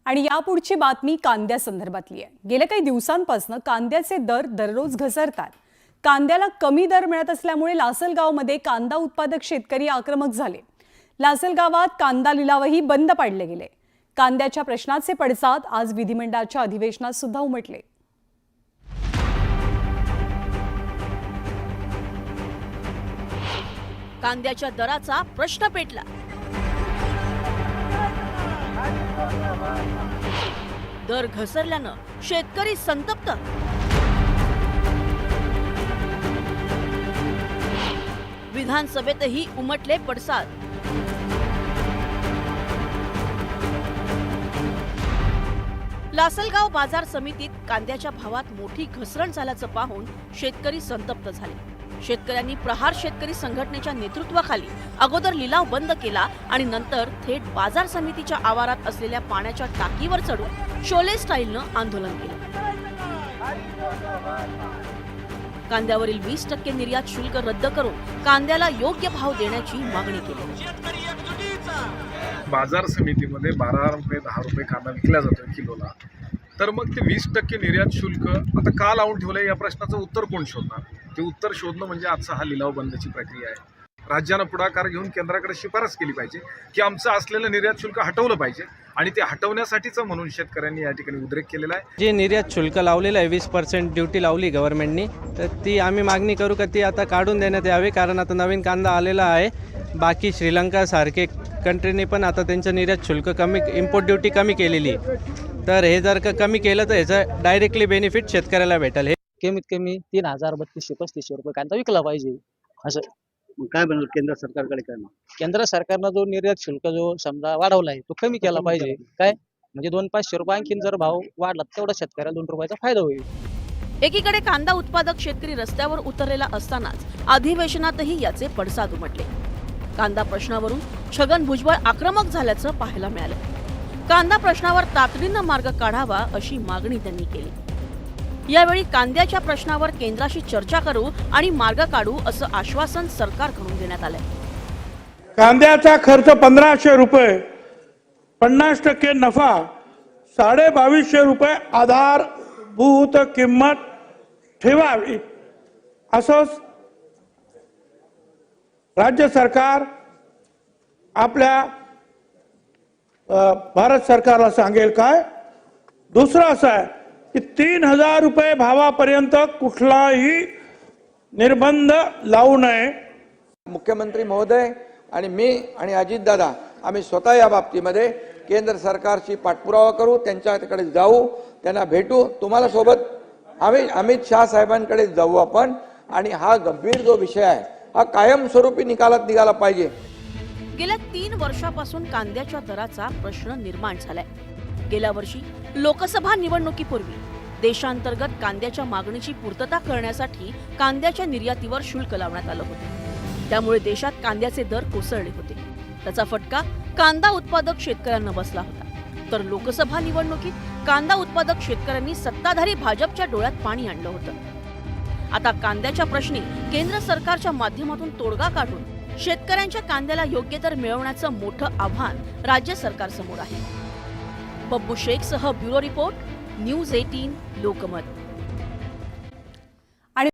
आणि यापुढची बातमी कांद्या संदर्भातली आहे। गेल्या काही दिवसांपासून कांद्याचे दर दररोज घसरतात। कांद्याला कमी दर मिळत असल्यामुळे लासलगावमध्ये कांदा उत्पादक शेतकरी आक्रमक झाले। लासलगावात कांदा लिलावही बंद पाडले गेले। कांद्याच्या प्रश्नाचे पडसाद आज विधिमंडळाच्या अधिवेशनात सुद्धा उमटले। कांद्याच्या दराचा प्रश्न पेटला। दर घसरल्यानं शेतकरी संतप्त। विधानसभेतही उमटले पडसाद। लासलगाव बाजार समितीत कांद्याच्या भावात मोठी घसरण झाल्याचं पाहून शेतकरी संतप्त झाले। शेतकऱ्यांनी प्रहार शेतकरी संघटनेच्या नेतृत्वाखाली अगोदर लिलाव बंद केला आणि नंतर थेट बाजार समितीच्या आवारात असलेल्या पाण्याच्या टाकीवर चढून शोले स्टाईलनं आंदोलन केलं। कांद्यावरील 20% निर्यात शुल्क रद्द करून कांद्याला योग्य भाव देण्याची मागणी केली। बाजार समितीमध्ये 12 रुपये 10 रुपये कांदा विकला जातो किलोला, तर मग ते 20% निर्यात शुल्क आता का लावून ठेवलंय या प्रश्नाचं उत्तर कोण शोधणार? ते उत्तर शोधणं म्हणजे आजचा हा लिलाव बंदची प्रक्रिया आहे। राज्यानं पुढाकार घेऊन केंद्राकडे शिफारस केली पाहिजे की आमचं असलेलं निर्यात शुल्क हटवलं पाहिजे आणि ते हटवण्यासाठीच म्हणून शेतकऱ्यांनी या ठिकाणी उद्रेक केलेला आहे। जे निर्यात शुल्क लावलेलं आहे 20% ड्युटी लावली गव्हर्नमेंटनी, तर ती आम्ही मागणी करू का ती आता काढून देण्यात यावी, कारण आता नवीन कांदा आलेला आहे। बाकी श्रीलंका सारखे कंट्रीने पण आता त्यांचं निर्यात शुल्क कमी, इम्पोर्ट ड्युटी कमी केलेली आहे। तर हे जर का कमी केलं तर ह्याचं डायरेक्टली बेनिफिट शेतकऱ्याला भेटेल। कमीत कमी 3,032-3500 रुपये कांदा विकला पाहिजे असं। काय बनवलं केंद्र सरकारकडे? काय केंद्र सरकारनं जो निर्यात शुल्क जो समजा वाढवला आहे तो कमी केला पाहिजे। काय म्हणजे 200-500 रुपये आणखीन जर भाव वाढला तेवढा शेतकऱ्याला 2 रुपयाचा फायदा होईल। एकीकडे कांदा उत्पादक शेतकरी रस्त्यावर उतरलेला असतानाच अधिवेशनातही याचे पडसाद उमटले। कांदा प्रश्नावरून छगन भुजबळ आक्रमक झाल्याचं पाहायला मिळालं। कांदा प्रश्नावर तातडीनं मार्ग काढावा अशी मागणी त्यांनी केली। यावेळी कांद्याच्या प्रश्नावर केंद्राशी चर्चा करू आणि मार्ग काढू असं आश्वासन सरकारकडून देण्यात आलंय। कांद्याचा खर्च 1500 रुपये, 50% नफा, 2250 रुपये आधारभूत किंमत ठेवावी असं राज्य सरकार आपल्या भारत सरकारला सांगेल। काय दुसरं असं आहे की 3000 रुपये भावापर्यंत कुठलाही निर्बंध लावू नये। मुख्यमंत्री महोदय आणि मी आणि अजितदादा आम्ही स्वतः या बाबतीमध्ये केंद्र सरकारशी पाठपुरावा करू, त्यांच्याकडे जाऊ, त्यांना भेटू। तुम्हाला सोबत आम्ही अमित शाह साहेबांकडे जाऊ आपण, आणि हा गंभीर जो विषय आहे हा कायमस्वरूपी निकालात निघाला पाहिजे। गेल्या 3 वर्षापासून कांद्याच्या दराचा प्रश्न निर्माण झालाय। गेल्या वर्षी लोकसभा निवडणुकीपूर्वी देशांतर्गत कांद्याच्या मागणीची पूर्तता करण्यासाठी कांद्याच्या निर्यातीवर शुल्क लावण्यात आलं होतं। त्यामुळे देशात कांद्याचे दर कोसळले होते। त्याचा फटका कांदा उत्पादक शेतकऱ्यांना बसला होता। तर लोकसभा निवडणुकीत कांदा उत्पादक शेतकऱ्यांनी सत्ताधारी भाजपच्या डोळ्यात पाणी आणलं होतं। आता कांद्याच्या प्रश्नी केंद्र सरकारच्या माध्यमातून तोडगा काढून शेतकऱ्यांच्या कांद्याला योग्य दर मिळवण्याचं मोठं आव्हान राज्य सरकारसमोर आहे। बब्बू शेखसह ब्युरो रिपोर्ट, न्यूज 18 लोकमत।